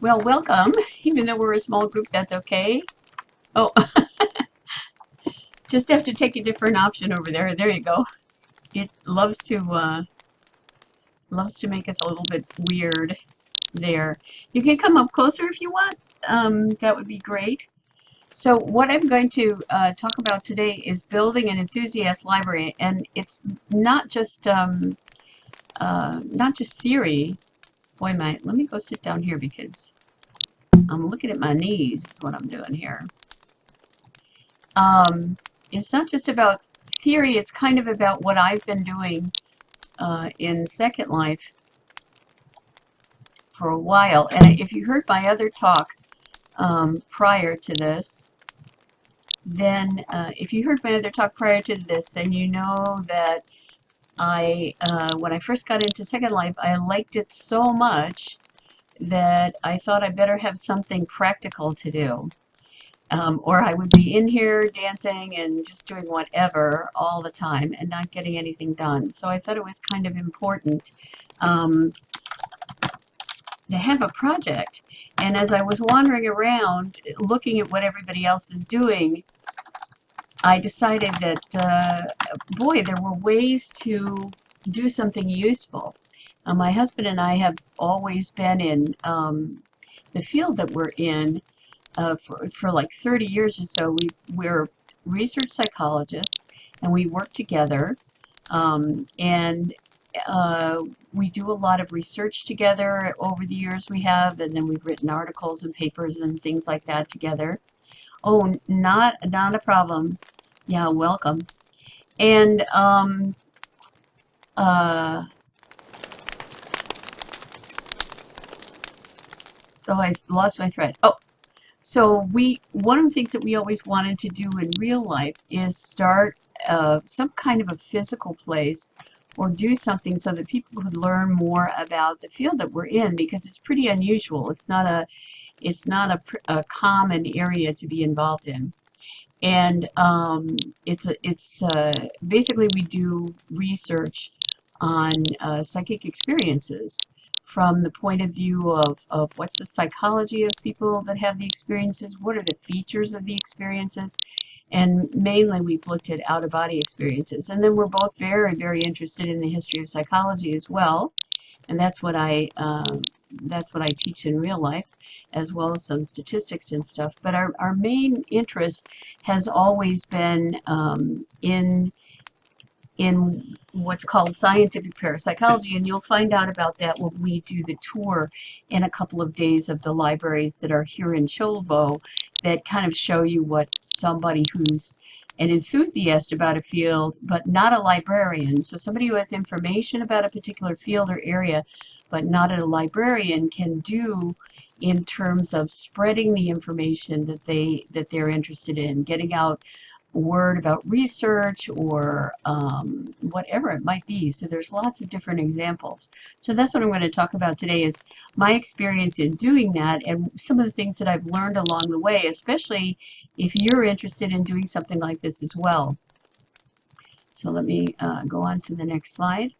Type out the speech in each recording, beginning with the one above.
Well, welcome. Even though we're a small group, that's okay. Oh, just have to take a different option over there. There you go. It loves to make us a little bit weird there. You can come up closer if you want. That would be great. So what I'm going to talk about today is building an enthusiast library, and it's not just theory. Boy, let me go sit down here because I'm looking at my knees. Is what I'm doing here. It's not just about theory. It's kind of about what I've been doing in Second Life for a while. And if you heard my other talk prior to this, then then you know that when I first got into Second Life, I liked it so much that I thought I better have something practical to do. Or I would be in here dancing and just doing whatever all the time and not getting anything done. So I thought it was kind of important to have a project. And as I was wandering around looking at what everybody else is doing, I decided that, boy, there were ways to do something useful. My husband and I have always been in the field that we're in for like 30 years or so. We're research psychologists, and we work together, and we do a lot of research together over the years we have, and then we've written articles and papers and things like that together. Oh, not a problem. Yeah, welcome. And so I lost my thread. Oh, so one of the things that we always wanted to do in real life is start some kind of a physical place or do something so that people could learn more about the field that we're in, because it's pretty unusual. It's not a common area to be involved in. And basically we do research on psychic experiences from the point of view of what's the psychology of people that have the experiences, what are the features of the experiences, and mainly we've looked at out-of-body experiences. And then we're both very, very interested in the history of psychology as well, and that's what I teach in real life, as well as some statistics and stuff. But our main interest has always been in what's called scientific parapsychology, and you'll find out about that when we do the tour in a couple of days of the libraries that are here in Sholvo, that kind of show you what somebody who's an enthusiast about a field but not a librarian, so somebody who has information about a particular field or area but not a librarian, can do in terms of spreading the information that they're interested in, getting out word about research or whatever it might be. So there's lots of different examples. So that's what I'm going to talk about today, is my experience in doing that and some of the things that I've learned along the way, especially if you're interested in doing something like this as well. So let me go on to the next slide.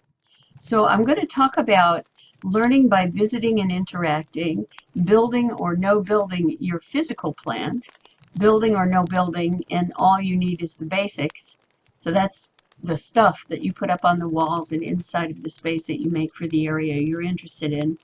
So I'm going to talk about learning by visiting and interacting, building or no building your physical plant, building or no building, and all you need is the basics. So that's the stuff that you put up on the walls and inside of the space that you make for the area you're interested in.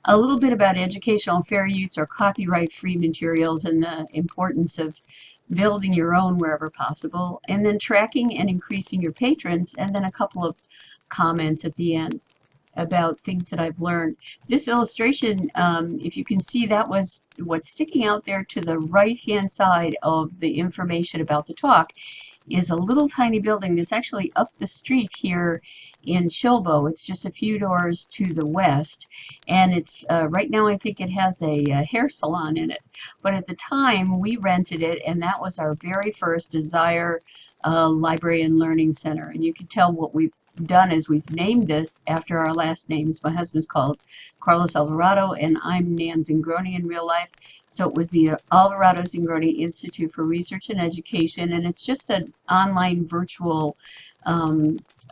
A little bit about educational fair use or copyright-free materials and the importance of building your own wherever possible, and then tracking and increasing your patrons, and then a couple of comments at the end about things that I've learned. This illustration, if you can see, that was what's sticking out there to the right-hand side of the information about the talk, is a little tiny building that's actually up the street here in Sholvo. It's just a few doors to the west, and it's right now I think it has a hair salon in it. But at the time we rented it, and that was our very first Desire Library and Learning Center. And you can tell what we've done is we've named this after our last names. My husband's called Carlos Alvarado, and I'm Nan Zingrone in real life. So it was the Alvarado Zingrone Institute for Research and Education, and it's just an online virtual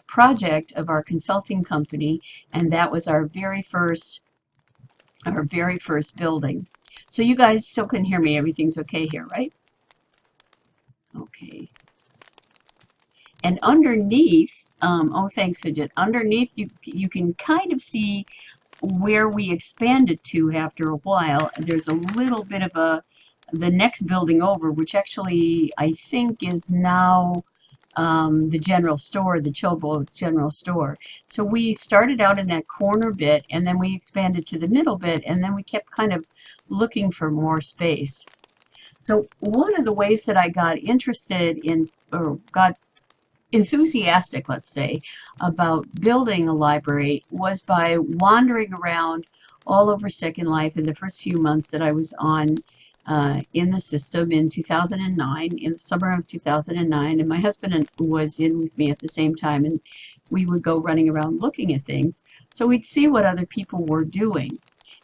project of our consulting company, and that was our very first our very first building. So you guys still can hear me. Everything's okay here, right? Okay. And underneath, oh, thanks, Fidget. Underneath, you can kind of see where we expanded to after a while. There's a little bit of the next building over, which actually I think is now the general store, the Chobo general store. So we started out in that corner bit, and then we expanded to the middle bit, and then we kept kind of looking for more space. So one of the ways that I got interested in, or got enthusiastic, let's say, about building a library was by wandering around all over Second Life in the first few months that I was on in the system in 2009, in the summer of 2009, and my husband was in with me at the same time, and we would go running around looking at things. So we'd see what other people were doing,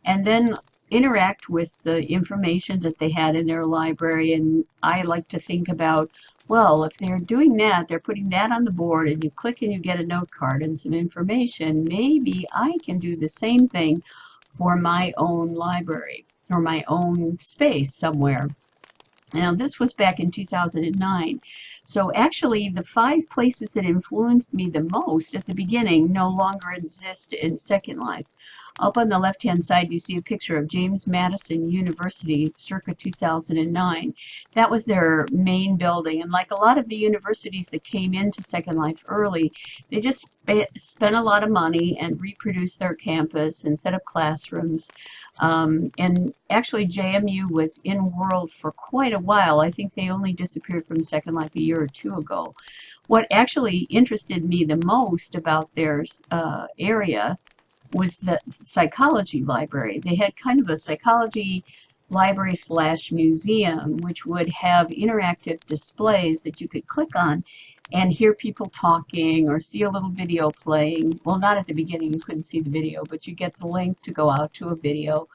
and then interact with the information that they had in their library. And I like to think about, well, if they're doing that, they're putting that on the board, and you click and you get a note card and some information, maybe I can do the same thing for my own library or my own space somewhere. Now, this was back in 2009. So actually, the 5 places that influenced me the most at the beginning no longer exist in Second Life. Up on the left-hand side, you see a picture of James Madison University circa 2009. That was their main building. And like a lot of the universities that came into Second Life early, they just spent a lot of money and reproduced their campus and set up classrooms. And actually, JMU was in World for quite a while. I think they only disappeared from Second Life a year or 2 ago. What actually interested me the most about their area was the psychology library. They had kind of a psychology library / museum, which would have interactive displays that you could click on and hear people talking or see a little video playing. Well, not at the beginning, you couldn't see the video, but you get the link to go out to a video.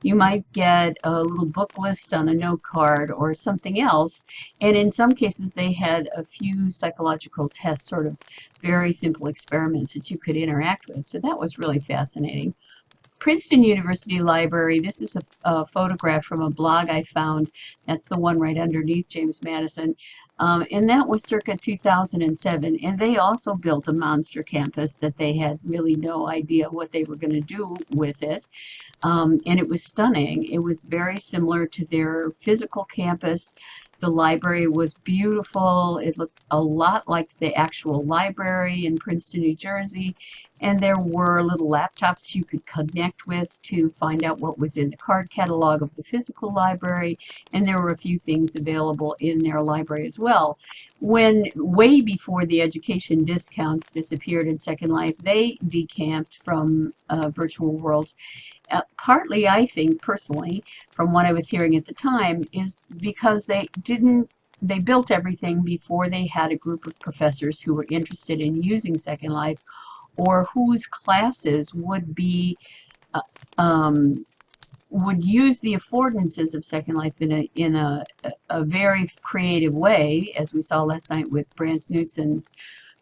You might get a little book list on a note card or something else. And in some cases, they had a few psychological tests, sort of very simple experiments that you could interact with. So that was really fascinating. Princeton University Library, this is a photograph from a blog I found. That's the one right underneath James Madison. And that was circa 2007. And they also built a monster campus that they had really no idea what they were going to do with it. And it was stunning. It was very similar to their physical campus. The library was beautiful. It looked a lot like the actual library in Princeton, New Jersey. And there were little laptops you could connect with to find out what was in the card catalog of the physical library. And there were a few things available in their library as well. When way before the education discounts disappeared in Second Life, they decamped from virtual worlds. Partly, I think, personally, from what I was hearing at the time, is because they built everything before they had a group of professors who were interested in using Second Life, or whose classes would be would use the affordances of Second Life in a very creative way, as we saw last night with Brant Knutson's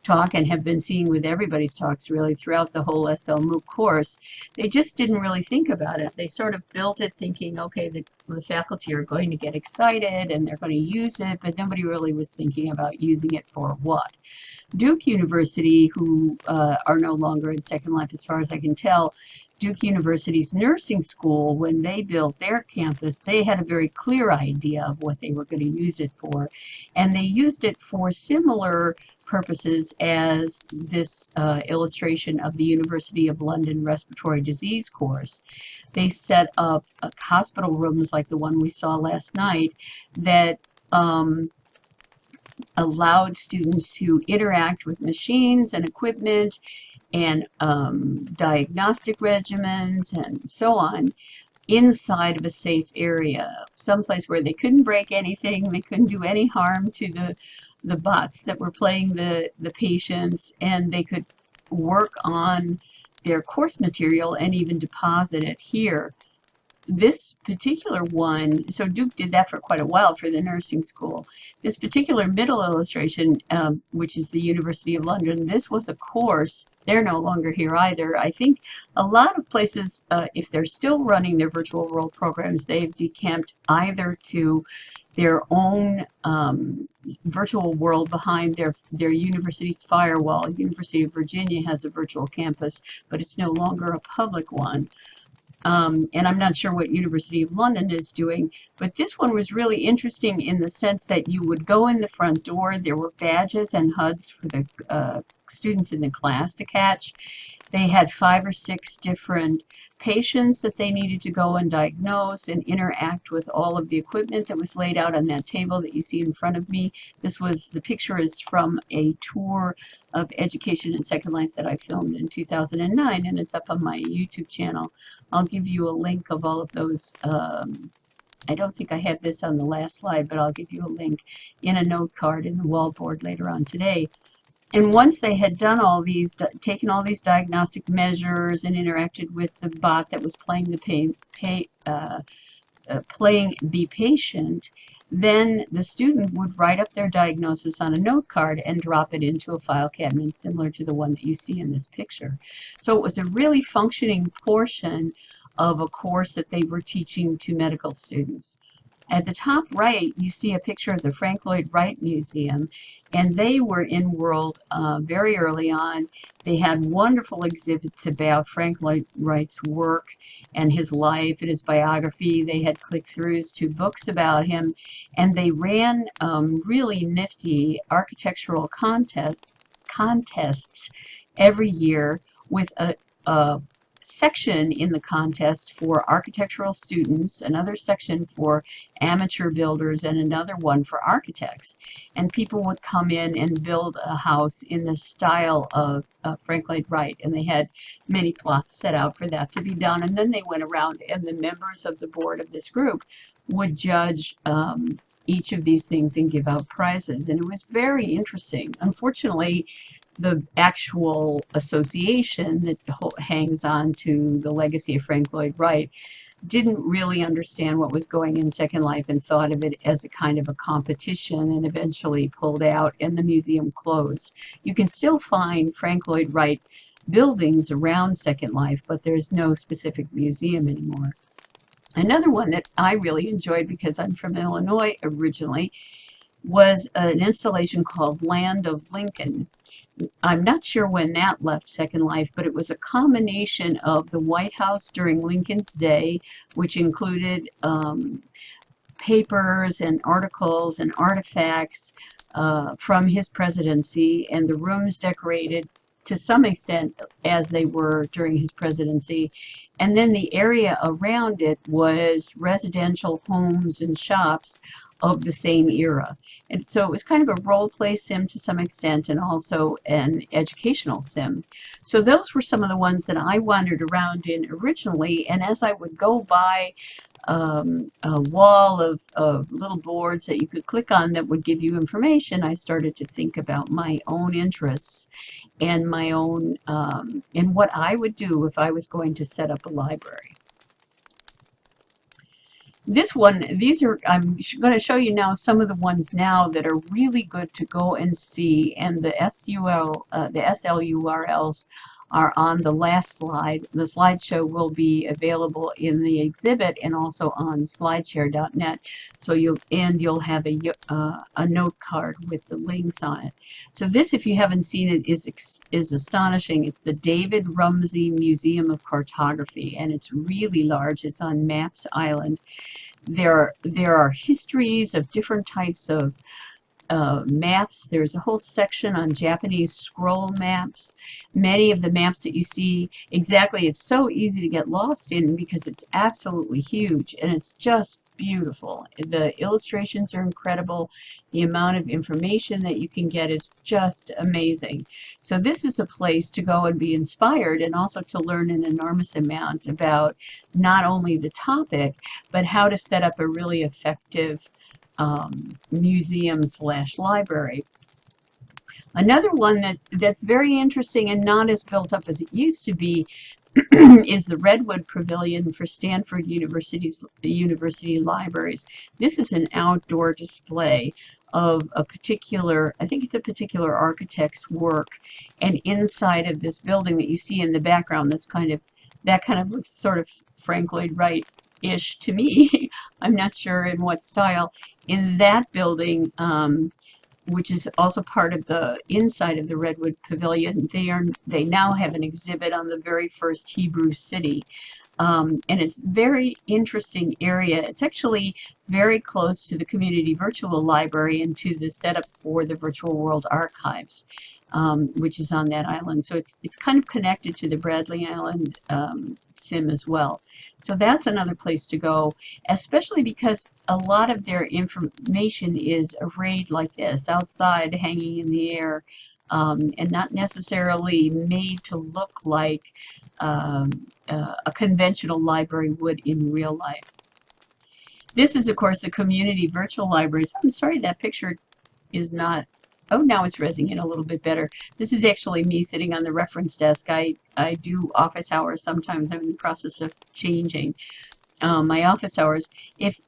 talk, and have been seeing with everybody's talks really throughout the whole SLMOOC course. They just didn't really think about it. They sort of built it thinking, okay, the faculty are going to get excited and they're going to use it, but nobody really was thinking about using it for what. Duke University, who are no longer in Second Life as far as I can tell, Duke University's nursing school, when they built their campus, they had a very clear idea of what they were going to use it for. And they used it for similar purposes as this illustration of the University of London respiratory disease course. They set up hospital rooms like the one we saw last night that allowed students to interact with machines and equipment and diagnostic regimens and so on inside of a safe area, someplace where they couldn't break anything, they couldn't do any harm to the bots that were playing the patients, and they could work on their course material and even deposit it here. this particular one, so Duke did that for quite a while for the nursing school. This particular middle illustration, which is the University of London, this was a course. They're no longer here either. I think a lot of places, if they're still running their virtual world programs, they've decamped either to their own virtual world behind their university's firewall. University of Virginia has a virtual campus, but it's no longer a public one. And I'm not sure what University of London is doing, but this one was really interesting in the sense that you would go in the front door. There were badges and HUDs for the students in the class to catch. They had 5 or 6 different patients that they needed to go and diagnose and interact with all of the equipment that was laid out on that table that you see in front of me. The picture is from a tour of Education in Second Life that I filmed in 2009, and it's up on my YouTube channel. I'll give you a link of all of those. I don't think I have this on the last slide, but I'll give you a link in a note card in the wallboard later on today. And once they had done all these, taken all these diagnostic measures and interacted with the bot that was playing the patient, then the student would write up their diagnosis on a note card and drop it into a file cabinet similar to the one that you see in this picture. So it was a really functioning portion of a course that they were teaching to medical students. At the top right, you see a picture of the Frank Lloyd Wright Museum, and they were in World very early on. They had wonderful exhibits about Frank Lloyd Wright's work and his life and his biography. They had click-throughs to books about him, and they ran really nifty architectural contests every year with a section in the contest for architectural students, another section for amateur builders, and another one for architects. And people would come in and build a house in the style of Frank Lloyd Wright, and they had many plots set out for that to be done. And then they went around, and the members of the board of this group would judge each of these things and give out prizes. And it was very interesting. Unfortunately, the actual association that hangs on to the legacy of Frank Lloyd Wright didn't really understand what was going in Second Life and thought of it as a kind of a competition, and eventually pulled out and the museum closed. You can still find Frank Lloyd Wright buildings around Second Life, but there's no specific museum anymore. Another one that I really enjoyed, because I'm from Illinois originally, was an installation called Land of Lincoln. I'm not sure when that left Second Life, but it was a combination of the White House during Lincoln's day, which included papers and articles and artifacts from his presidency, and the rooms decorated to some extent as they were during his presidency. And then the area around it was residential homes and shops of the same era. And so it was kind of a role-play sim to some extent, and also an educational sim. So those were some of the ones that I wandered around in originally, and as I would go by a wall of little boards that you could click on that would give you information, I started to think about my own interests and my own, and what I would do if I was going to set up a library. This one, I'm going to show you now some of the ones now that are really good to go and see, and the SLURLs are on the last slide. The slideshow will be available in the exhibit and also on slideshare.net. So you'll have a note card with the links on it. So this, if you haven't seen it, is astonishing. It's the David Rumsey Museum of Cartography, and it's really large. It's on Maps Island. There are histories of different types of maps. There's a whole section on Japanese scroll maps. Many of the maps that you see, it's so easy to get lost in because it's absolutely huge, and it's just beautiful. The illustrations are incredible. The amount of information that you can get is just amazing. So this is a place to go and be inspired, and also to learn an enormous amount about not only the topic, but how to set up a really effective museum/library. Another one that's very interesting and not as built up as it used to be, is the Redwood Pavilion for Stanford University Libraries. This is an outdoor display of a particular, I think it's a particular architect's work, and inside of this building that you see in the background, that kind of looks sort of Frank Lloyd Wright-ish to me. I'm not sure in what style. In that building, which is also part of the inside of the Redwood Pavilion, they now have an exhibit on the very first Hebrew city. And it's a very interesting area. It's actually very close to the Community Virtual Library and to the setup for the Virtual World Archives, which is on that island. So it's kind of connected to the Bradley Island sim as well. So that's another place to go, especially because a lot of their information is arrayed like this, outside, hanging in the air, and not necessarily made to look like a conventional library would in real life. This is, of course, the Community Virtual Libraries. I'm sorry, that picture is not... Oh, now it's resing in a little bit better. This is actually me sitting on the reference desk. I do office hours sometimes. I'm in the process of changing my office hours. If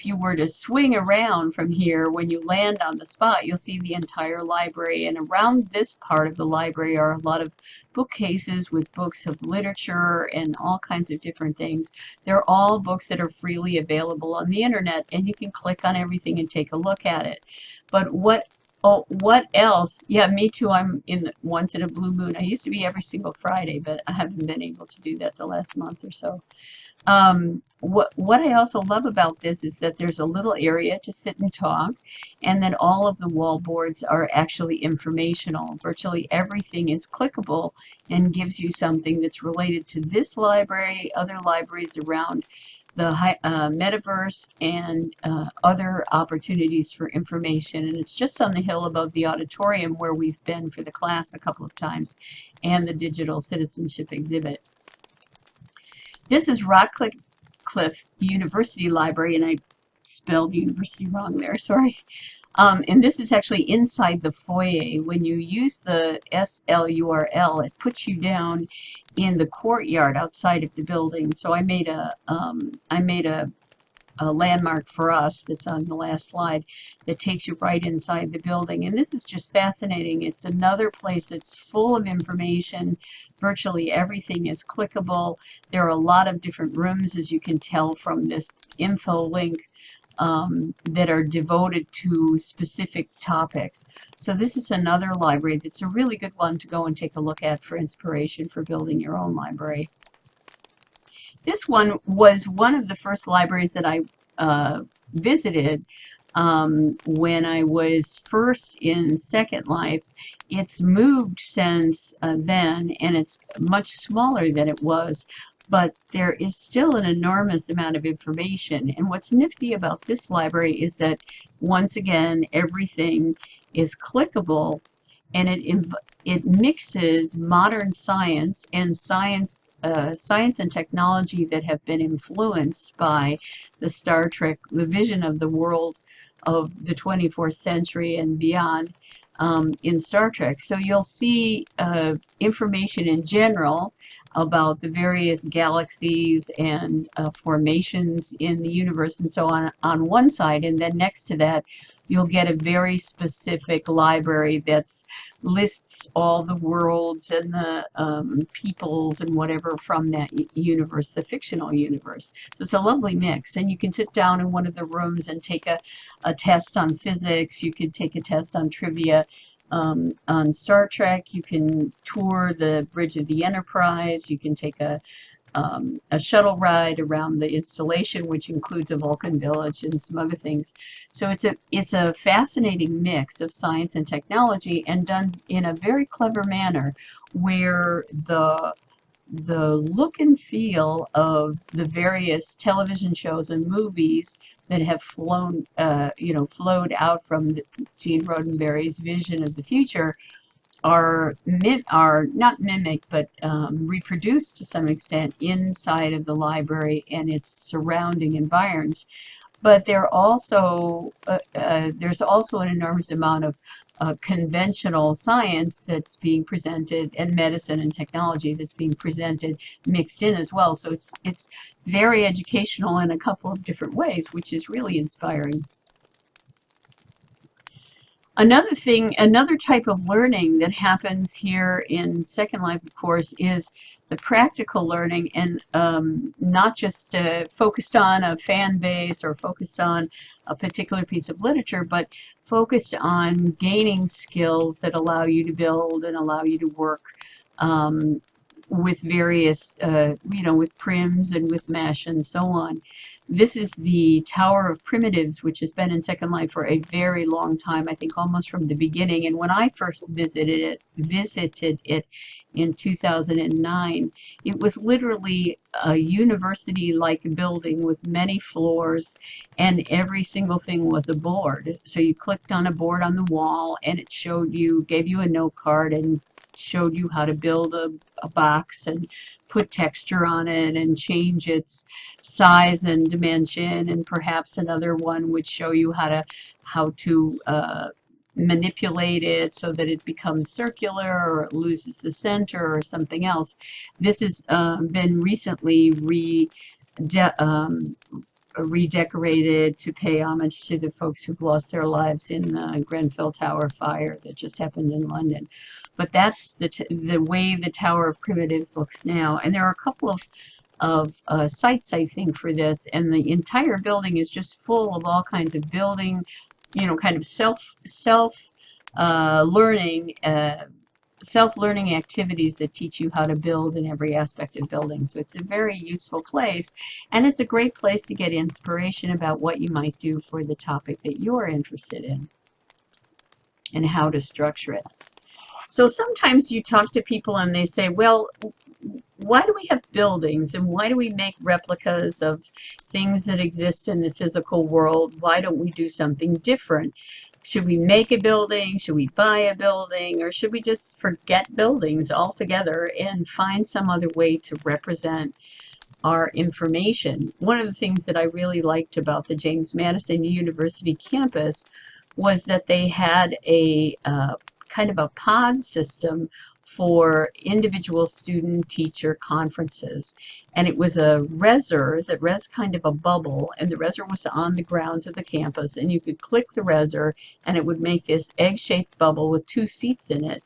you were to swing around from here, when you land on the spot, you'll see the entire library. And around this part of the library are a lot of bookcases with books of literature and all kinds of different things. They're all books that are freely available on the internet, and you can click on everything and take a look at it. But what else? Yeah, me too. I'm once in a blue moon. I used to be every single Friday, but I haven't been able to do that the last month or so. What I also love about this is that there's a little area to sit and talk, and that all of the wall boards are actually informational. Virtually everything is clickable and gives you something that's related to this library, other libraries around the metaverse, and other opportunities for information. And it's just on the hill above the auditorium where we've been for the class a couple of times, and the digital citizenship exhibit. This is Rockcliffe University Library, and I spelled university wrong there, sorry. And this is actually inside the foyer. When you use the SLURL, it puts you down in the courtyard outside of the building. So I made a landmark for us that's on the last slide that takes you right inside the building. And this is just fascinating. It's another place that's full of information. Virtually everything is clickable. There are a lot of different rooms, as you can tell from this info link, that are devoted to specific topics. So this is another library that's a really good one to go and take a look at for inspiration for building your own library. This one was one of the first libraries that I visited when I was first in Second Life. It's moved since then, and it's much smaller than it was, but there is still an enormous amount of information. And what's nifty about this library is that, once again, everything is clickable, and it mixes modern science and science and technology that have been influenced by the Star Trek, the vision of the world of the 24th century and beyond in Star Trek. So you'll see information in general about the various galaxies and formations in the universe and so on one side, and then next to that you'll get a very specific library that lists all the worlds and the peoples and whatever from that universe, the fictional universe. So it's a lovely mix, and you can sit down in one of the rooms and take a test on physics. You could take a test on trivia on Star Trek. You can tour the bridge of the Enterprise. You can take a shuttle ride around the installation, which includes a Vulcan village and some other things. So it's a fascinating mix of science and technology, and done in a very clever manner, where the look and feel of the various television shows and movies that have flowed out from Gene Roddenberry's vision of the future are not mimicked, but reproduced to some extent inside of the library and its surrounding environs. But there's also an enormous amount conventional science that's being presented, and medicine and technology that's being presented mixed in as well. So it's very educational in a couple of different ways, which is really inspiring. Another thing, another type of learning that happens here in Second Life, of course, is the practical learning, and not just focused on a fan base or focused on a particular piece of literature, but focused on gaining skills that allow you to build and allow you to work with various, with prims and with mesh and so on. This is the Tower of Primitives, which has been in Second Life for a very long time, I think almost from the beginning. And when I first visited it in 2009, it was literally a university-like building with many floors, and every single thing was a board. So you clicked on a board on the wall, and it showed you, gave you a note card, and showed you how to build a box and put texture on it and change its size and dimension, and perhaps another one would show you how to manipulate it so that it becomes circular or it loses the center or something else. This has been recently redecorated to pay homage to the folks who've lost their lives in the Grenfell Tower fire that just happened in London. But that's the way the Tower of Primitives looks now. And there are a couple of sites, I think, for this, and the entire building is just full of all kinds of building, kind of self-learning activities that teach you how to build in every aspect of building. So it's a very useful place, and it's a great place to get inspiration about what you might do for the topic that you're interested in and how to structure it. So sometimes you talk to people and they say, well, why do we have buildings, and why do we make replicas of things that exist in the physical world? Why don't we do something different? Should we make a building? Should we buy a building? Or should we just forget buildings altogether and find some other way to represent our information? One of the things that I really liked about the James Madison University campus was that they had a kind of a pod system for individual student-teacher conferences. And it was a reser that res kind of a bubble, and the reser was on the grounds of the campus, and you could click the reser and it would make this egg-shaped bubble with 2 seats in it.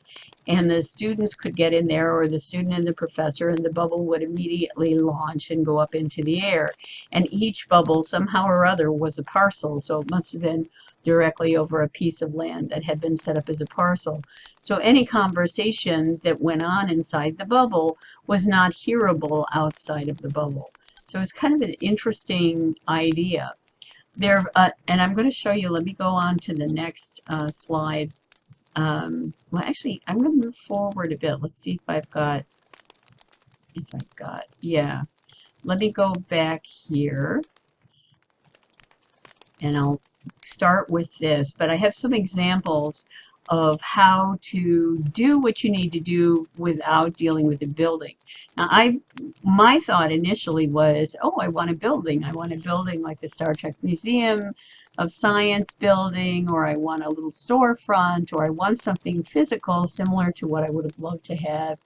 And the students could get in there, or the student and the professor, and the bubble would immediately launch and go up into the air. And each bubble, somehow or other, was a parcel, so it must have been directly over a piece of land that had been set up as a parcel. So any conversation that went on inside the bubble was not hearable outside of the bubble. So it's kind of an interesting idea. And I'm going to show you, let me go on to the next slide. Well, actually, I'm going to move forward a bit. Let's see if I've got, yeah. Let me go back here, and I'll start with this, but I have some examples of how to do what you need to do without dealing with the building. Now, my thought initially was, oh, I want a building. I want a building like the Star Trek Museum of Science building, or I want a little storefront, or I want something physical similar to what I would have loved to have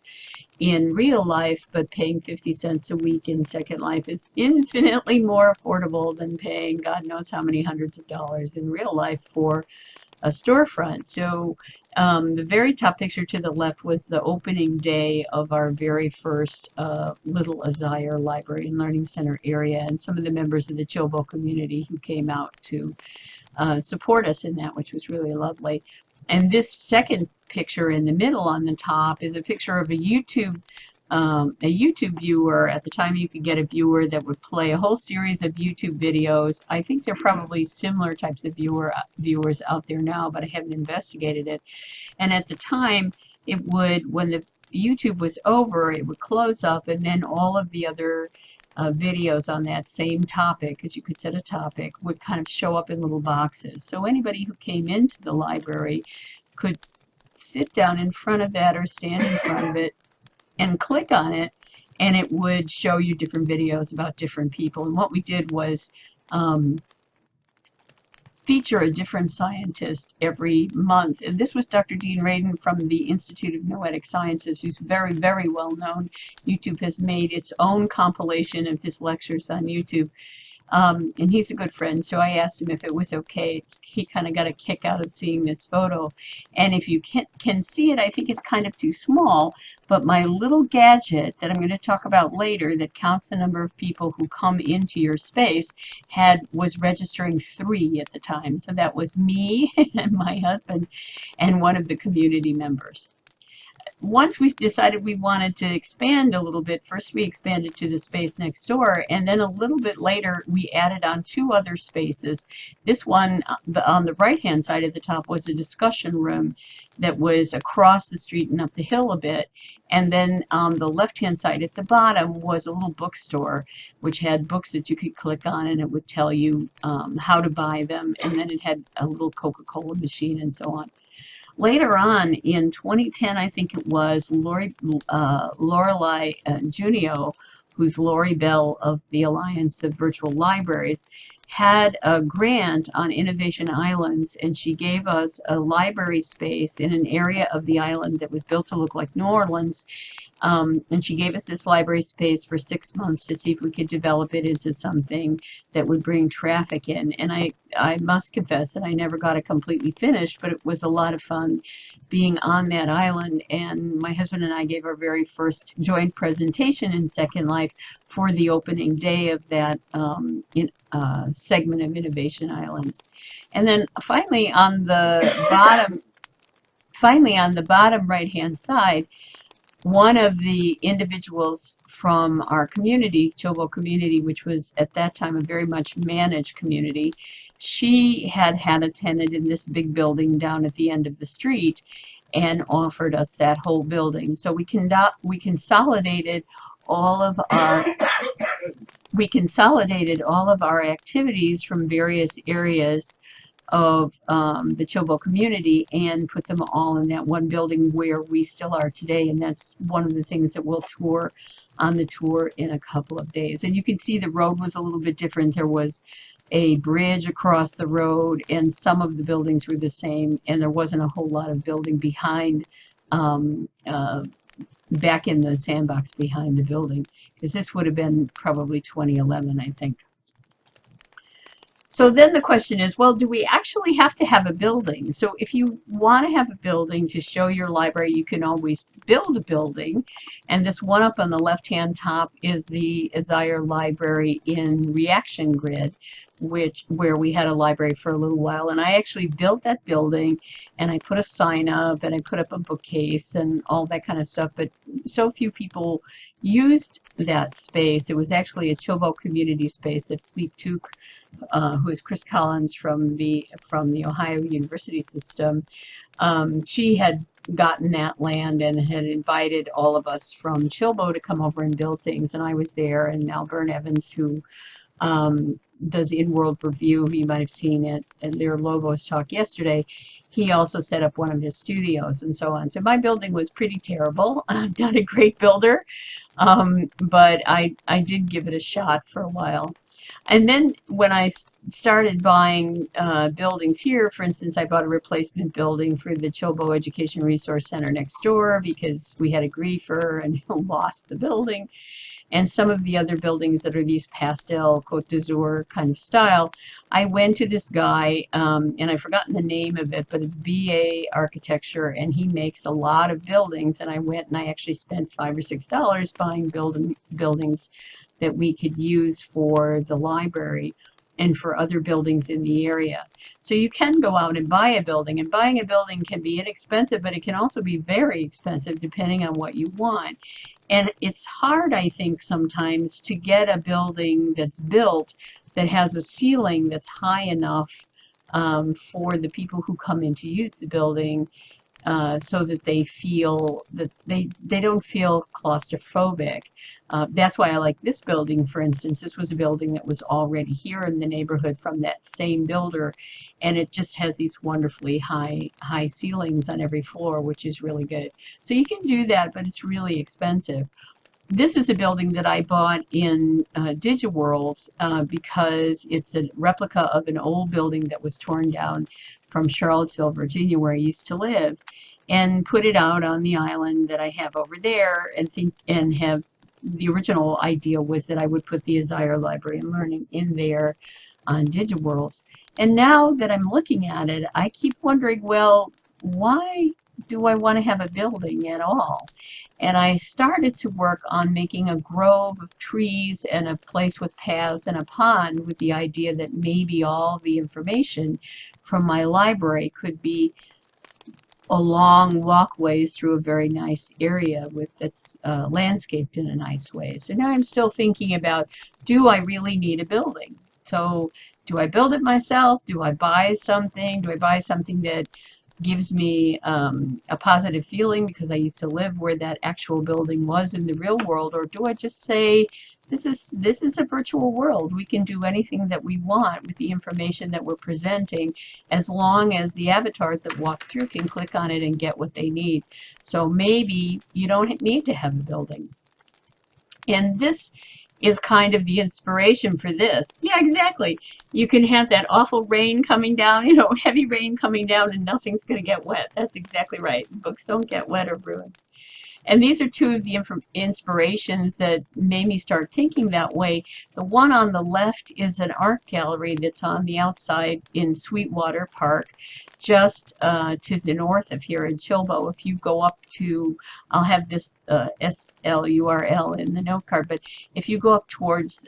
in real life, but paying 50 cents a week in Second Life is infinitely more affordable than paying God knows how many hundreds of dollars in real life for a storefront. So the very top picture to the left was the opening day of our very first Little Azire Library and Learning Center area, and some of the members of the Chilbo community who came out to support us in that, which was really lovely. And this second picture in the middle on the top is a picture of a YouTube viewer. At the time, you could get a viewer that would play a whole series of YouTube videos. I think there are probably similar types of viewers out there now, but I haven't investigated it. And at the time, it would, when the YouTube was over, it would close up, and then all of the other videos on that same topic, because you could set a topic, would kind of show up in little boxes. So anybody who came into the library could sit down in front of that or stand in front of it and click on it, and it would show you different videos about different people. And what we did was feature a different scientist every month. And this was Dr. Dean Radin from the Institute of Noetic Sciences, who's very, very well known. YouTube has made its own compilation of his lectures on YouTube. And he's a good friend, so I asked him if it was okay. He kind of got a kick out of seeing this photo. And if you can see it, I think it's kind of too small, but my little gadget that I'm going to talk about later that counts the number of people who come into your space was registering 3 at the time. So that was me and my husband and one of the community members. Once we decided we wanted to expand a little bit, first we expanded to the space next door, and then a little bit later we added on 2 other spaces. This one on the right-hand side at the top was a discussion room that was across the street and up the hill a bit. And then on the left-hand side at the bottom was a little bookstore, which had books that you could click on, and it would tell you how to buy them. And then it had a little Coca-Cola machine and so on. Later on, in 2010, I think it was, Lorelei Junio, who's Lori Bell of the Alliance of Virtual Libraries, had a grant on Innovation Islands, and she gave us a library space in an area of the island that was built to look like New Orleans. And she gave us this library space for 6 months to see if we could develop it into something that would bring traffic in. And I must confess that I never got it completely finished, but it was a lot of fun being on that island. And my husband and I gave our very first joint presentation in Second Life for the opening day of that segment of Innovation Islands. And then finally on the bottom right-hand side, one of the individuals from our community, Chobo community, which was at that time a very much managed community, she had a tenant in this big building down at the end of the street and offered us that whole building. So we consolidated all of our activities from various areas of the Chobo community and put them all in that one building where we still are today. And that's one of the things that we'll tour on the tour in a couple of days. And you can see the road was a little bit different. There was a bridge across the road, and some of the buildings were the same, and there wasn't a whole lot of building behind, back in the sandbox behind the building, because this would have been probably 2011, I think. So then the question is, well, do we actually have to have a building? So if you want to have a building to show your library, you can always build a building. And this one up on the left-hand top is the Azire Library in Reaction Grid, where we had a library for a little while. And I actually built that building, and I put a sign up, and I put up a bookcase and all that kind of stuff. But so few people used that space. It was actually a Chobo community space that Fleet Took, who is Chris Collins from the Ohio University system. She had gotten that land and had invited all of us from Chilbo to come over and build things, and I was there. And Malvern Evans, who does In-World Review, you might have seen it at their Logos talk yesterday, he also set up one of his studios and so on. So my building was pretty terrible. I'm not a great builder, but I did give it a shot for a while. And then when I started buying buildings here, for instance, I bought a replacement building for the Chobo Education Resource Center next door because we had a griefer and lost the building. And some of the other buildings that are these pastel Côte d'Azur kind of style, I went to this guy, and I've forgotten the name of it, but it's BA Architecture, and he makes a lot of buildings. And I went and I actually spent $5 or $6 buying buildings that we could use for the library and for other buildings in the area. So you can go out and buy a building, and buying a building can be inexpensive, but it can also be very expensive depending on what you want. And it's hard, I think, sometimes to get a building that's built that has a ceiling that's high enough for the people who come in to use the building, so that they feel that they don't feel claustrophobic. That's why I like this building, for instance. This was a building that was already here in the neighborhood from that same builder, and it just has these wonderfully high ceilings on every floor, which is really good. So you can do that, but it's really expensive. this is a building that I bought in DigiWorld because it's a replica of an old building that was torn down from Charlottesville, Virginia, where I used to live, and put it out on the island that I have over there, and have the original idea was that I would put the Azire Library and Learning in there on DigiWorld. And now that I'm looking at it, I keep wondering, well, why do I want to have a building at all? And I started to work on making a grove of trees and a place with paths and a pond, with the idea that maybe all the information from my library could be along walkways through a very nice area that's landscaped in a nice way. So now I'm still thinking about, do I really need a building? So do I build it myself? Do I buy something? Do I buy something that gives me a positive feeling because I used to live where that actual building was in the real world? Or do I just say, this is a virtual world. We can do anything that we want with the information that we're presenting, as long as the avatars that walk through can click on it and get what they need. So maybe you don't need to have a building. And this is kind of the inspiration for this. Yeah, exactly. You can have that awful rain coming down, heavy rain coming down, and nothing's going to get wet. That's exactly right. Books don't get wet or ruined. And these are two of the inspirations that made me start thinking that way. The one on the left is an art gallery that's on the outside in Sweetwater Park, just to the north of here in Chilbo. If you go up to, I'll have this SLURL in the note card, but if you go up towards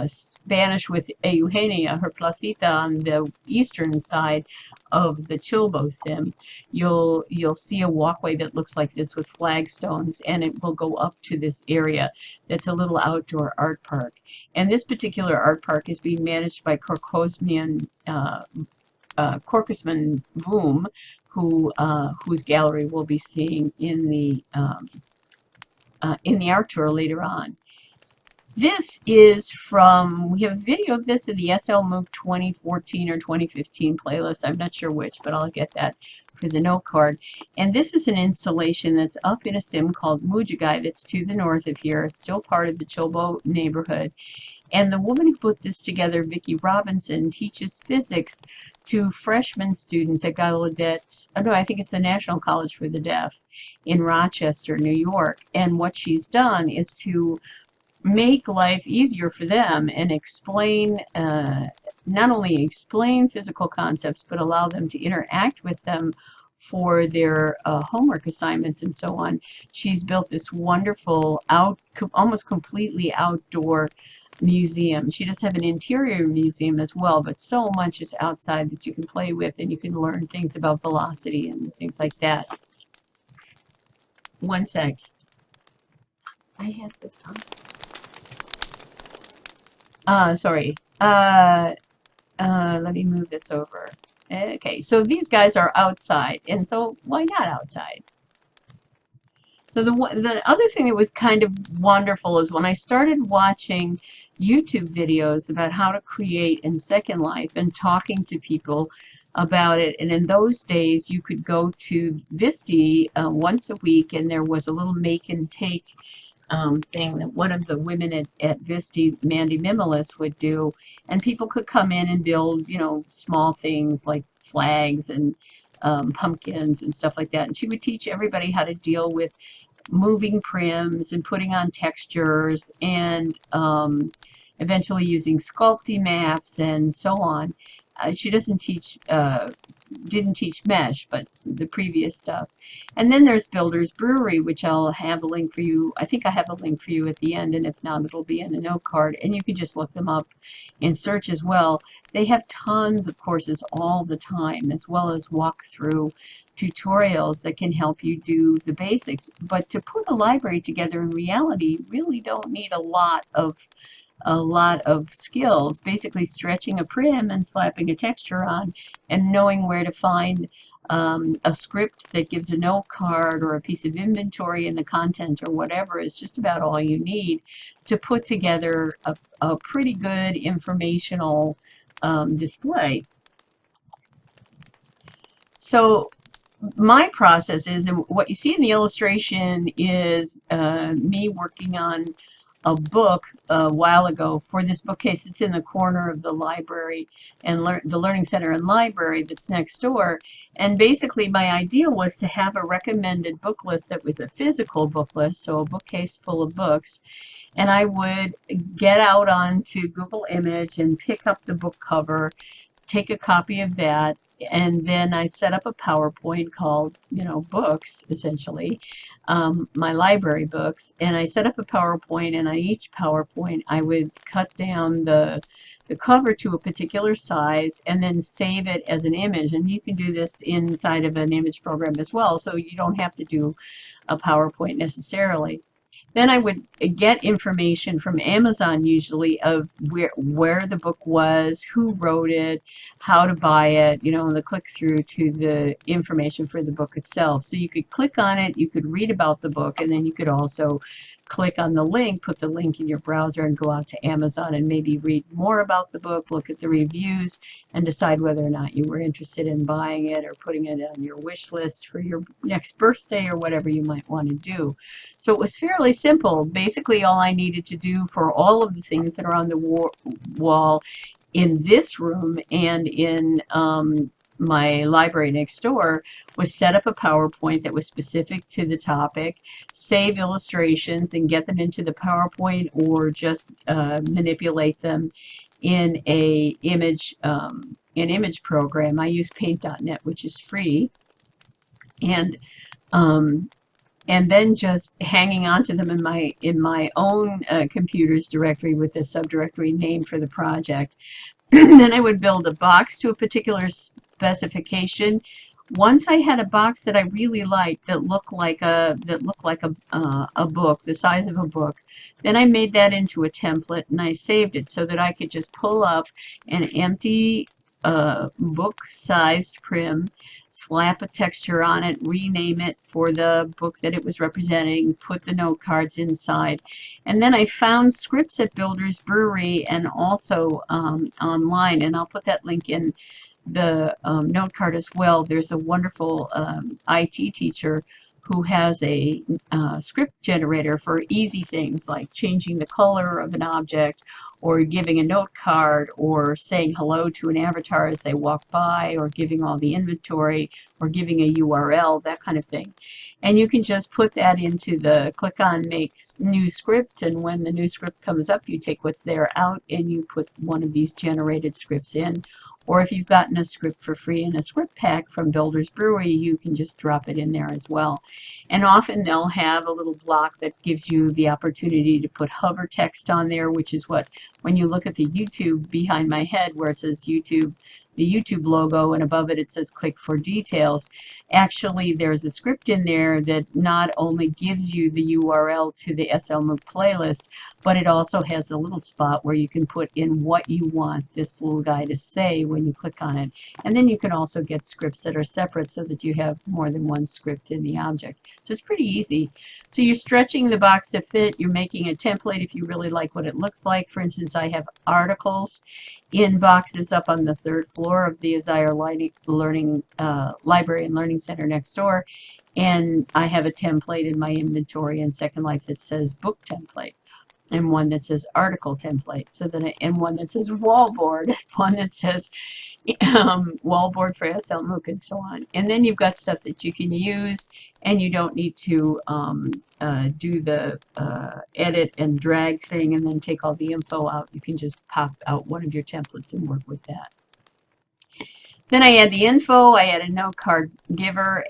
Spanish with Eugenia, her placita, on the eastern side of the Chilbo Sim, you'll see a walkway that looks like this with flagstones, and it will go up to this area that's a little outdoor art park. And this particular art park is being managed by Korkosman Voom, whose gallery we'll be seeing in the art tour later on. This is from, we have a video of this in the SLMOOC 2014 or 2015 playlist. I'm not sure which, but I'll get that for the note card. And this is an installation that's up in a sim called Mujagai that's to the north of here. It's still part of the Chilbo neighborhood. And the woman who put this together, Vicki Robinson, teaches physics to freshman students at Gallaudet, oh no, I think it's the National College for the Deaf in Rochester, New York. And what she's done is to make life easier for them and explain, not only explain physical concepts, but allow them to interact with them for their homework assignments and so on. She's built this wonderful, almost completely outdoor museum. She does have an interior museum as well, but so much is outside that you can play with, and you can learn things about velocity and things like that. One sec. I have this on. Sorry. Let me move this over. Okay, so these guys are outside, and so why not outside? So the other thing that was kind of wonderful is when I started watching YouTube videos about how to create in Second Life and talking to people about it. And in those days, you could go to Visti once a week, and there was a little make and take thing that one of the women at Visti, Mandy Mimilis, would do, and people could come in and build, small things like flags and pumpkins and stuff like that. And she would teach everybody how to deal with moving prims and putting on textures and eventually using sculpting maps and so on. She doesn't teach, didn't teach mesh, but the previous stuff. And then there's Builder's Brewery, which I'll have a link for you. I think I have a link for you at the end, and if not, it'll be in the note card. And you can just look them up in search as well. They have tons of courses all the time, as well as walkthrough tutorials that can help you do the basics. But to put a library together in reality, you really don't need a lot of skills. Basically stretching a prim and slapping a texture on and knowing where to find a script that gives a note card or a piece of inventory in the content or whatever is just about all you need to put together a pretty good informational display. So my process is, and what you see in the illustration is me working on a book a while ago for this bookcase that's in the corner of the library and the Learning Center and library that's next door. And basically my idea was to have a recommended book list that was a physical book list, so a bookcase full of books. And I would get out onto Google Image and pick up the book cover, take a copy of that, and then I set up a PowerPoint called, you know, books, essentially, my library books, and I set up a PowerPoint, and on each PowerPoint I would cut down the cover to a particular size and then save it as an image. And you can do this inside of an image program as well, so you don't have to do a PowerPoint necessarily. Then I would get information from Amazon, usually, of where the book was, who wrote it, how to buy it, you know, and the click through to the information for the book itself. So you could click on it, you could read about the book, and then you could also click on the link, put the link in your browser, and go out to Amazon and maybe read more about the book, look at the reviews, and decide whether or not you were interested in buying it or putting it on your wish list for your next birthday or whatever you might want to do. So it was fairly simple. Basically, all I needed to do for all of the things that are on the wall in this room and in my library next door was set up a PowerPoint that was specific to the topic, save illustrations and get them into the PowerPoint, or just manipulate them in an image program. I use paint.net, which is free, and then just hanging on to them in my own computer's directory with a subdirectory name for the project. Then I would build a box to a particular specification. Once I had a box that I really liked that looked like a book, the size of a book, then I made that into a template and I saved it so that I could just pull up an empty book-sized prim, slap a texture on it, rename it for the book that it was representing, put the note cards inside. And then I found scripts at Builders Brewery and also online, and I'll put that link in the note card as well. There's a wonderful IT teacher who has a script generator for easy things like changing the color of an object, or giving a note card, or saying hello to an avatar as they walk by, or giving all the inventory, or giving a URL, that kind of thing. And you can just put that into the click on make new script, and when the new script comes up, you take what's there out and you put one of these generated scripts in. Or if you've gotten a script for free in a script pack from Builders Brewery, you can just drop it in there as well. And often they'll have a little block that gives you the opportunity to put hover text on there, which is what, when you look at the YouTube behind my head where it says YouTube, the YouTube logo, and above it it says click for details. Actually, there's a script in there that not only gives you the URL to the SLMOOC playlist, but it also has a little spot where you can put in what you want this little guy to say when you click on it. And then you can also get scripts that are separate so that you have more than one script in the object. So it's pretty easy. So you're stretching the box to fit. You're making a template if you really like what it looks like. For instance, I have articles in boxes up on the 3rd floor of the Azire Library and Learning Center next door, and I have a template in my inventory in Second Life that says book template, and one that says article template, so that and one that says wallboard, one that says wallboard for SLMOOC, and so on. And then you've got stuff that you can use, and you don't need to do the edit and drag thing and then take all the info out. You can just pop out one of your templates and work with that. Then I add the info, I add a note card giver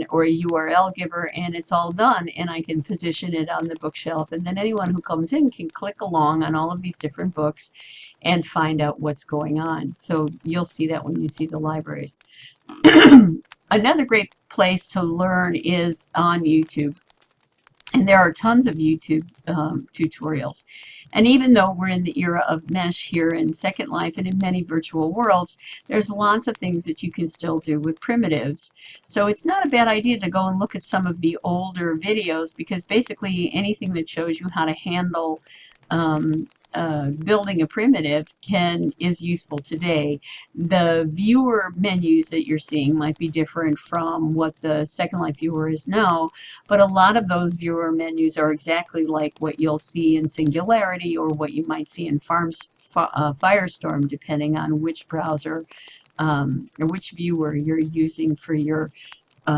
or a URL giver, and it's all done, and I can position it on the bookshelf, and then anyone who comes in can click along on all of these different books and find out what's going on. So you'll see that when you see the libraries. Another great place to learn is on YouTube. And there are tons of YouTube tutorials. And even though we're in the era of mesh here in Second Life and in many virtual worlds, there's lots of things that you can still do with primitives. So it's not a bad idea to go and look at some of the older videos, because basically anything that shows you how to handle building a primitive is useful today. The viewer menus that you're seeing might be different from what the Second Life viewer is now, but a lot of those viewer menus are exactly like what you'll see in Singularity or what you might see in Firestorm, depending on which browser or which viewer you're using for your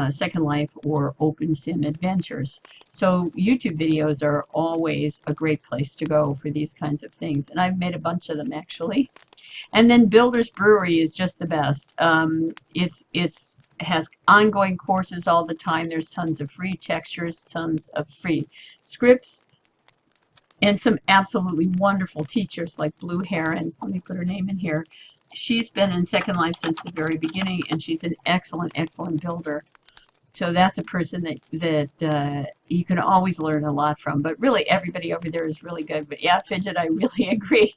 Second Life or OpenSim adventures. So YouTube videos are always a great place to go for these kinds of things. And I've made a bunch of them actually. And then Builder's Brewery is just the best. It's has ongoing courses all the time. There's tons of free textures, tons of free scripts, and some absolutely wonderful teachers like Blue Heron. Let me put her name in here. She's been in Second Life since the very beginning, and she's an excellent, excellent builder. So that's a person that you can always learn a lot from. But really, everybody over there is really good. But yeah, Fidget, I really agree.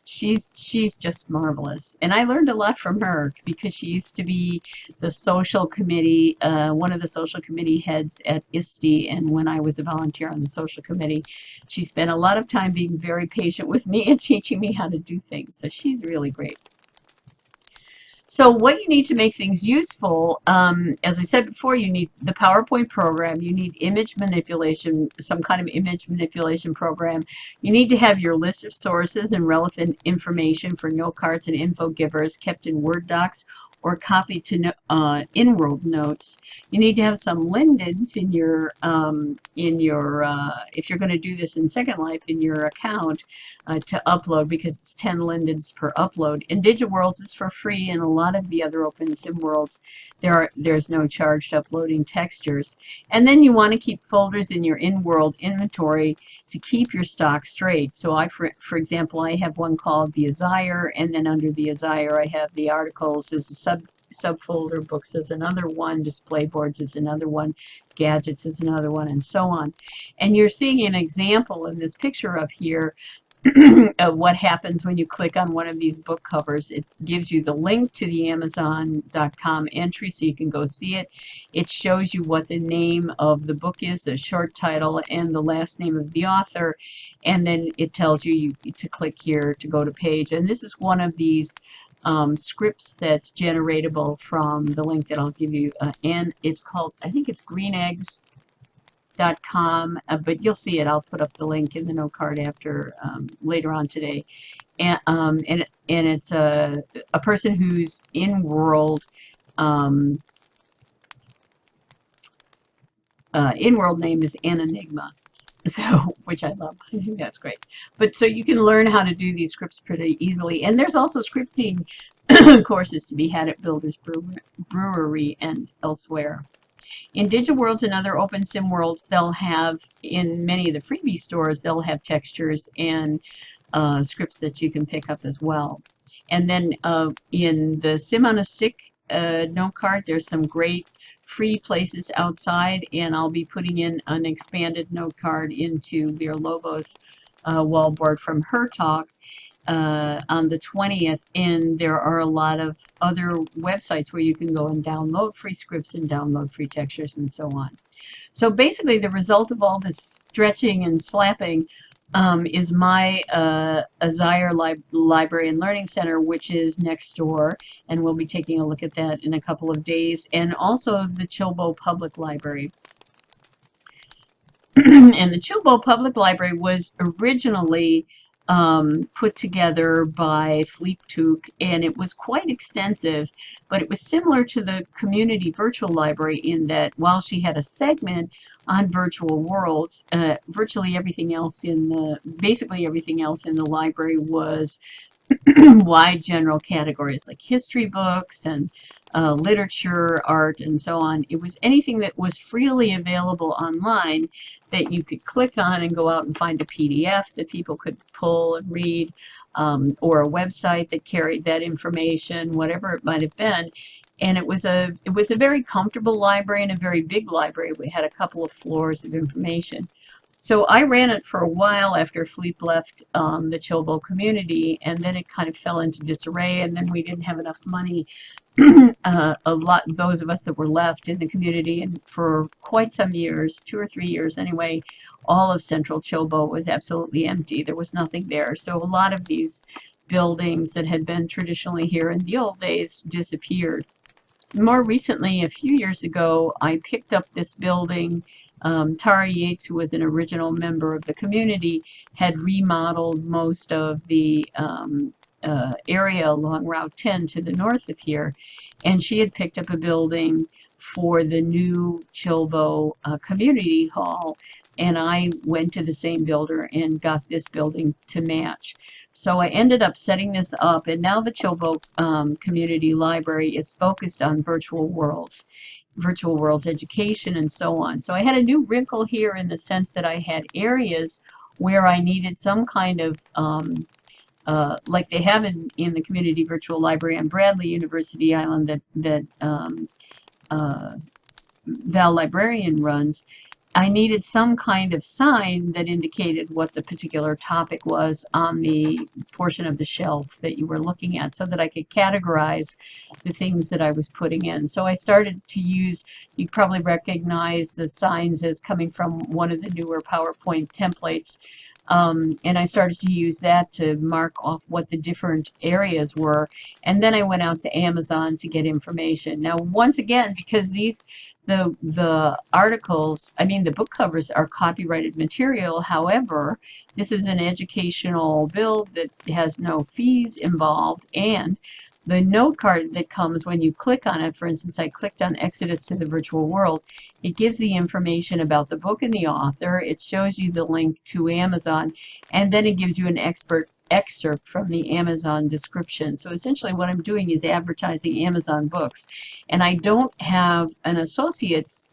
She's just marvelous. And I learned a lot from her because she used to be the social committee, one of the social committee heads at ISTE. And when I was a volunteer on the social committee, she spent a lot of time being very patient with me and teaching me how to do things. So she's really great. So what you need to make things useful, as I said before, you need the PowerPoint program, you need image manipulation, some kind of image manipulation program. You need to have your list of sources and relevant information for note cards and info givers kept in Word docs or copied to in-world notes. You need to have some lindens in your if you're going to do this in Second Life, in your account to upload, because it's 10 lindens per upload. In DigiWorlds, it's for free, and a lot of the other OpenSim worlds, there's no charge to uploading textures. And then you want to keep folders in your in-world inventory to keep your stock straight. So for example, I have one called the Azire, and then under the Azire I have the articles as a subfolder, books as another one, display boards is another one, gadgets is another one, and so on. And you're seeing an example in this picture up here of what happens when you click on one of these book covers. It gives you the link to the Amazon.com entry so you can go see it. It shows you what the name of the book is, the short title, and the last name of the author, and then it tells you to click here to go to page. And this is one of these scripts that's generatable from the link that I'll give you, and it's called, I think it's greeneggs.com, but you'll see it. I'll put up the link in the note card after later on today. And it's a person who's in world name is Anenigma. So, which I love. I think that's great. But so you can learn how to do these scripts pretty easily. And there's also scripting courses to be had at Builder's Brewery and elsewhere. In DigiWorlds and other OpenSim worlds, they'll have, in many of the freebie stores, they'll have textures and scripts that you can pick up as well. And then in the Sim on a Stick note card, there's some great free places outside, and I'll be putting in an expanded note card into Vera Lobo's wallboard from her talk on the 20th, and there are a lot of other websites where you can go and download free scripts and download free textures and so on. So basically the result of all this stretching and slapping is my Azire Library and Learning Center, which is next door, and we'll be taking a look at that in a couple of days, and also the Chilbo Public Library. And the Chilbo Public Library was originally put together by Philippe Touque, and it was quite extensive, but it was similar to the community virtual library in that while she had a segment on virtual worlds, virtually everything else basically everything else in the library was wide general categories like history books and literature, art, and so on. It was anything that was freely available online that you could click on and go out and find a PDF that people could pull and read, or a website that carried that information, whatever it might have been. And it was a very comfortable library and a very big library. We had a couple of floors of information. So I ran it for a while after Philippe left the Chilbo community, and then it kind of fell into disarray, and then we didn't have enough money. Those of us that were left in the community, and for quite some years, 2 or 3 years anyway, all of central Chilbo was absolutely empty. There was nothing there. So a lot of these buildings that had been traditionally here in the old days disappeared. More recently, a few years ago, I picked up this building. Tara Yates, who was an original member of the community, had remodeled most of the area along Route 10 to the north of here, and she had picked up a building for the new Chilbo Community Hall, and I went to the same builder and got this building to match. So I ended up setting this up, and now the Chilbo Community Library is focused on virtual worlds education, and so on. So I had a new wrinkle here in the sense that I had areas where I needed some kind of like they have in the Community Virtual Library on Bradley University Island that Val Librarian runs. I needed some kind of sign that indicated what the particular topic was on the portion of the shelf that you were looking at, so that I could categorize the things that I was putting in. So I started to use, you probably recognize the signs as coming from one of the newer PowerPoint templates. And I started to use that to mark off what the different areas were. And then I went out to Amazon to get information. Now, once again, because the articles, I mean, the book covers are copyrighted material. However, this is an educational build that has no fees involved, and the note card that comes when you click on it, for instance, I clicked on Exodus to the Virtual World, it gives the information about the book and the author, it shows you the link to Amazon, and then it gives you an excerpt from the Amazon description. So essentially what I'm doing is advertising Amazon books. And I don't have an associate's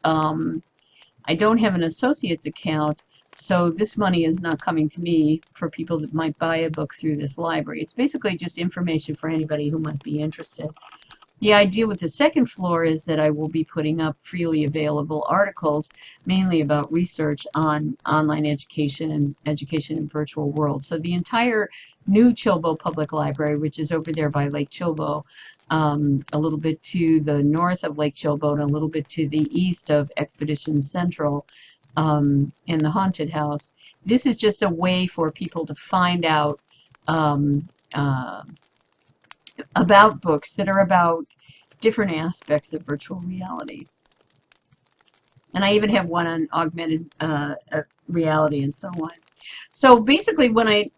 account, so this money is not coming to me for people that might buy a book through this library. It's basically just information for anybody who might be interested. The idea with the second floor is that I will be putting up freely available articles, mainly about research on online education and education in virtual worlds. So the entire new Chilbo Public Library, which is over there by Lake Chilbo, a little bit to the north of Lake Chilbo and a little bit to the east of Expedition Central, in the haunted house. This is just a way for people to find out about books that are about different aspects of virtual reality. And I even have one on augmented reality and so on. So basically, when I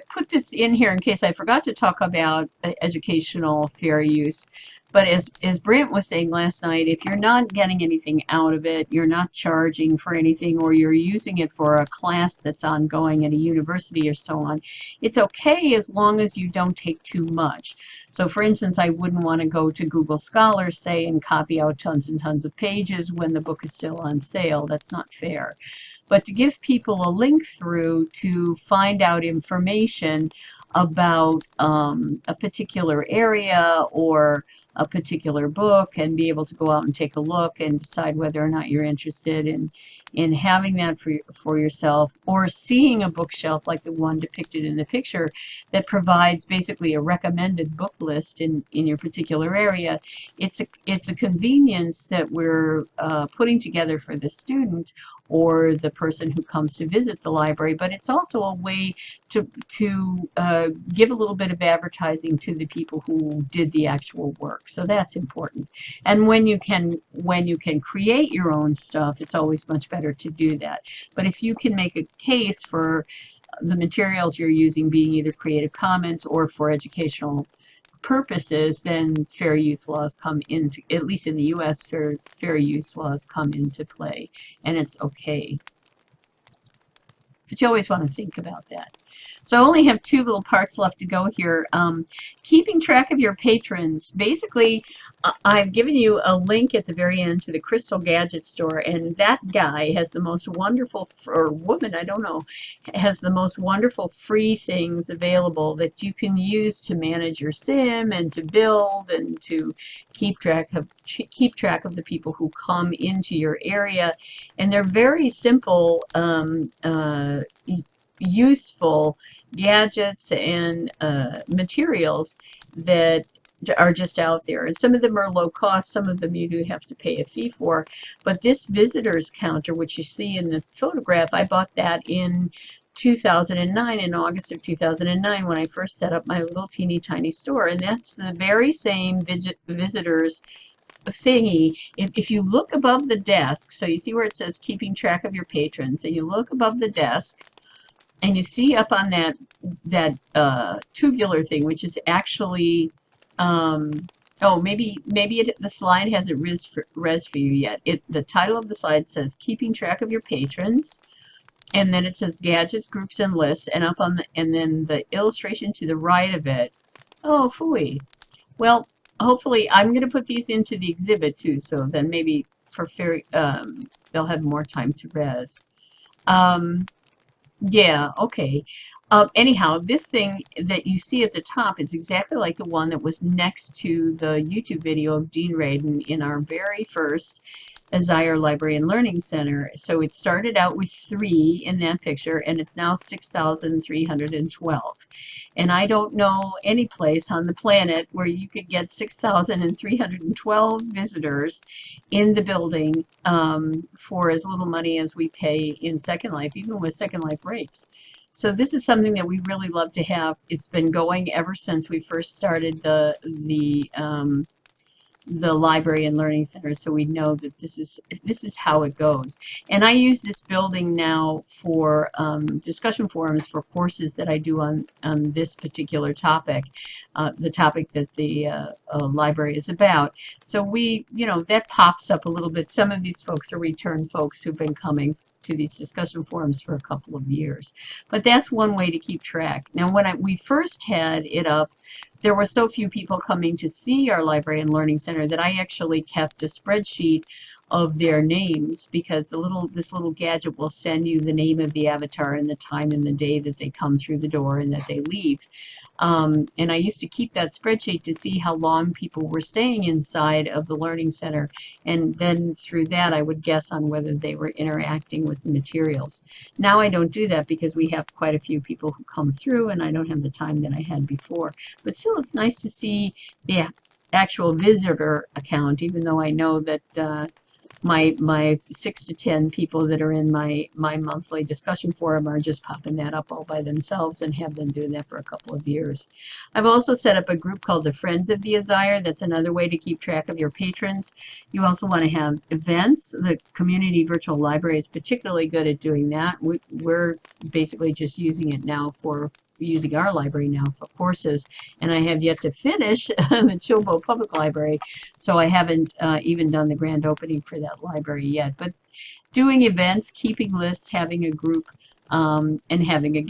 put this in here, in case I forgot to talk about educational fair use, but as Brant was saying last night, if you're not getting anything out of it, you're not charging for anything, or you're using it for a class that's ongoing at a university or so on, it's okay as long as you don't take too much. So for instance, I wouldn't want to go to Google Scholar, say, and copy out tons and tons of pages when the book is still on sale. That's not fair. But to give people a link through to find out information about a particular area or a particular book, and be able to go out and take a look and decide whether or not you're interested in having that for yourself, or seeing a bookshelf like the one depicted in the picture that provides basically a recommended book list in your particular area. It's a convenience that we're putting together for the student or the person who comes to visit the library, but it's also a way to give a little bit of advertising to the people who did the actual work. So that's important. And when you can create your own stuff, it's always much better to do that. But if you can make a case for the materials you're using being either Creative Commons or for educational purposes, then fair use laws come into, at least in the U.S., fair use laws come into play, and it's okay. But you always want to think about that. So I only have two little parts left to go here. Keeping track of your patrons. Basically, I've given you a link at the very end to the Crystal Gadget Store, and that guy has the most wonderful, or woman, I don't know, has the most wonderful free things available that you can use to manage your sim and to build and to keep track of the people who come into your area. And they're very simple, useful gadgets and materials that are just out there. And some of them are low cost, some of them you do have to pay a fee for. But this visitors counter, which you see in the photograph, I bought that in 2009, in August of 2009, when I first set up my little teeny tiny store. And that's the very same visitors thingy. If you look above the desk, so you see where it says keeping track of your patrons, and you look above the desk, and you see up on that tubular thing, which is actually, oh, maybe the slide hasn't res for you yet. The title of the slide says keeping track of your patrons, and then it says gadgets, groups, and lists, and up on and then the illustration to the right of it. Oh, phooey. Well, hopefully I'm going to put these into the exhibit too, so then maybe for they'll have more time to res. Yeah, okay. Anyhow, this thing that you see at the top is exactly like the one that was next to the YouTube video of Dean Radin in our very first Azire Library and Learning Center. So it started out with 3 in that picture, and it's now 6,312. And I don't know any place on the planet where you could get 6,312 visitors in the building for as little money as we pay in Second Life, even with Second Life rates. So this is something that we really love to have. It's been going ever since we first started the Library and Learning Center, so we know that this is how it goes. And I use this building now for discussion forums for courses that I do on this particular topic, the topic that the library is about. So we, that pops up a little bit. Some of these folks are return folks who've been coming to these discussion forums for a couple of years. But that's one way to keep track. Now, when we first had it up, there were so few people coming to see our Library and Learning Center that I actually kept a spreadsheet of their names, because this little gadget will send you the name of the avatar and the time and the day that they come through the door and that they leave. And I used to keep that spreadsheet to see how long people were staying inside of the Learning Center, and then through that I would guess on whether they were interacting with the materials. Now I don't do that because we have quite a few people who come through, and I don't have the time that I had before. But still, it's nice to see the actual visitor account, even though I know that my 6 to 10 people that are in my monthly discussion forum are just popping that up all by themselves, and have been doing that for a couple of years. I've also set up a group called the Friends of the Azire. That's another way to keep track of your patrons. You also want to have events. The community virtual library is particularly good at doing that. We're basically just using it now for using our library now for courses, and I have yet to finish the Chilbo Public Library, so I haven't even done the grand opening for that library yet. But doing events, keeping lists, having a group, and having a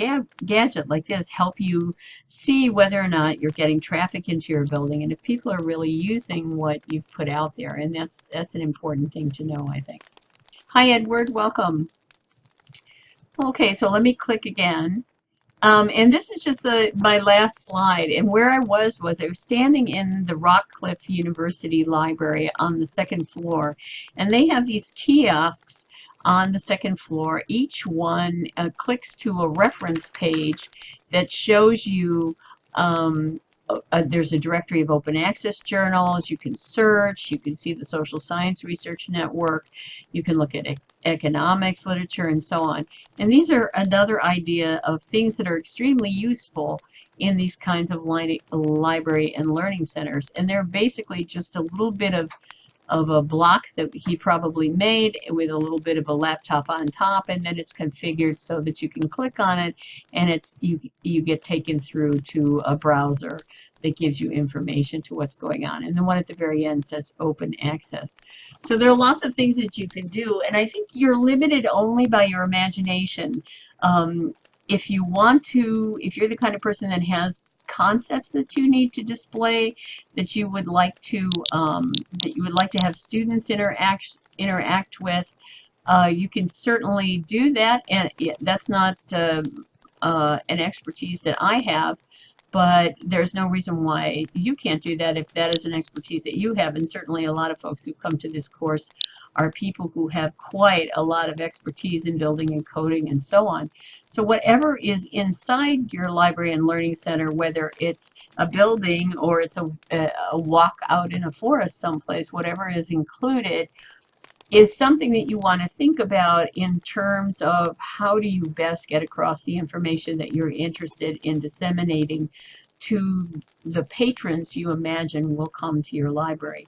gadget like this help you see whether or not you're getting traffic into your building, and if people are really using what you've put out there. And that's an important thing to know, I think. Hi, Edward, welcome. Okay, so let me click again. And this is just my last slide. And where I was I was standing in the Rockcliffe University Library on the 2nd floor. And they have these kiosks on the 2nd floor. Each one clicks to a reference page that shows you there's a directory of open access journals. You can search, you can see the Social Science Research Network, you can look at economics literature, and so on. And these are another idea of things that are extremely useful in these kinds of library and learning centers. And they're basically just a little bit of a block that he probably made with a little bit of a laptop on top, and then it's configured so that you can click on it, and you get taken through to a browser that gives you information to what's going on. And the one at the very end says open access. So there are lots of things that you can do, and I think you're limited only by your imagination. if you want to, if you're the kind of person that has concepts that you need to display, that you would like to have students interact with, you can certainly do that. And that's not an expertise that I have, but there's no reason why you can't do that if that is an expertise that you have. And certainly a lot of folks who come to this course are people who have quite a lot of expertise in building and coding and so on. So whatever is inside your library and learning center, whether it's a building or it's a walk out in a forest someplace, whatever is included, is something that you want to think about in terms of how do you best get across the information that you're interested in disseminating to the patrons you imagine will come to your library.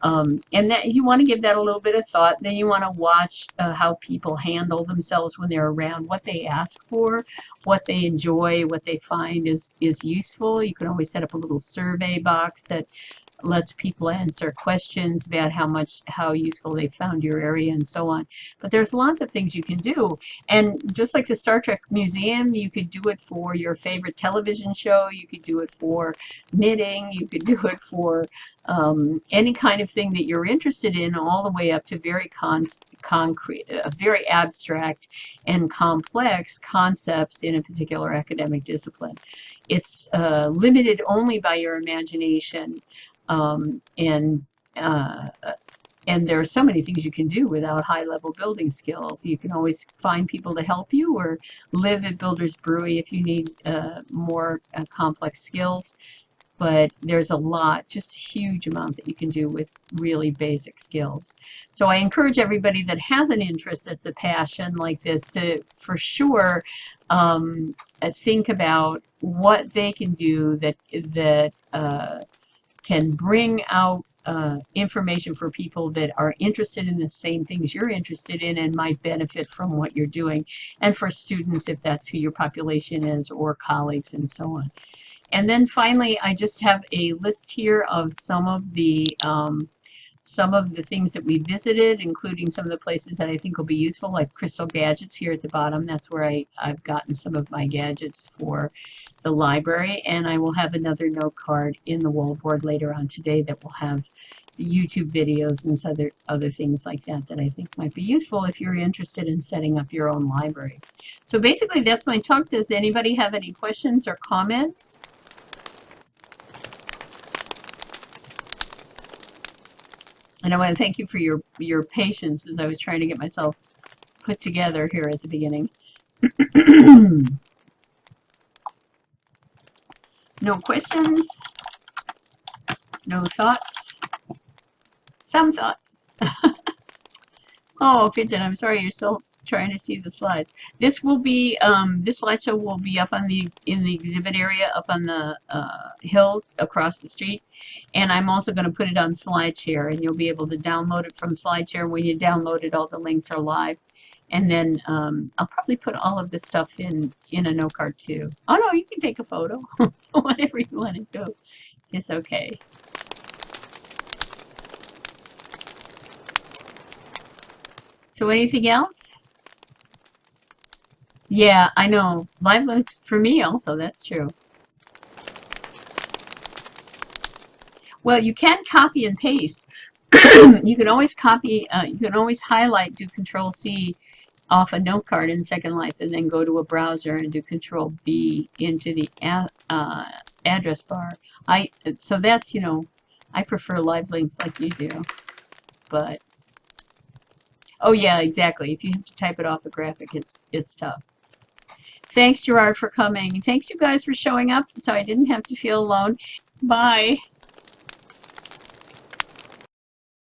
And that you want to give that a little bit of thought. Then you want to watch how people handle themselves when they're around, what they ask for, what they enjoy, what they find is useful. You can always set up a little survey box that lets people answer questions about how useful they found your area and so on. But there's lots of things you can do. And just like the Star Trek Museum, you could do it for your favorite television show, you could do it for knitting, you could do it for any kind of thing that you're interested in, all the way up to very concrete, very abstract and complex concepts in a particular academic discipline. It's limited only by your imagination. And there are so many things you can do without high-level building skills. You can always find people to help you, or live at Builder's Brewery if you need more complex skills. But there's a lot, just a huge amount that you can do with really basic skills. So I encourage everybody that has an interest, that's a passion like this, to for sure think about what they can do that can bring out information for people that are interested in the same things you're interested in and might benefit from what you're doing, and for students if that's who your population is, or colleagues and so on. And then finally, I just have a list here of some of the things that we visited, including some of the places that I think will be useful, like Crystal Gadgets here at the bottom. That's where I've gotten some of my gadgets for the library. And I will have another note card in the wallboard later on today that will have YouTube videos and other things like that that I think might be useful if you're interested in setting up your own library. So basically, that's my talk. Does anybody have any questions or comments? And I want to thank you for your patience as I was trying to get myself put together here at the beginning. No questions? No thoughts? Some thoughts. Oh, Fidget, I'm sorry you're still trying to see the slides. This will be this slideshow will be up on in the exhibit area up on the hill across the street, and I'm also going to put it on SlideShare, and you'll be able to download it from SlideShare. When you download it, all the links are live, and then I'll probably put all of this stuff in a note card too. Oh no, you can take a photo. Whatever you want to do, it's okay. So anything else? Yeah, I know. Live links for me also, that's true. Well, you can copy and paste. You can always copy, you can always highlight, do Control-C off a note card in Second Life, and then go to a browser and do Control-V into the address bar. So that's, you know, I prefer live links like you do, but oh yeah, exactly. If you have to type it off a graphic, it's tough. Thanks, Gerard, for coming. Thanks, you guys, for showing up so I didn't have to feel alone. Bye.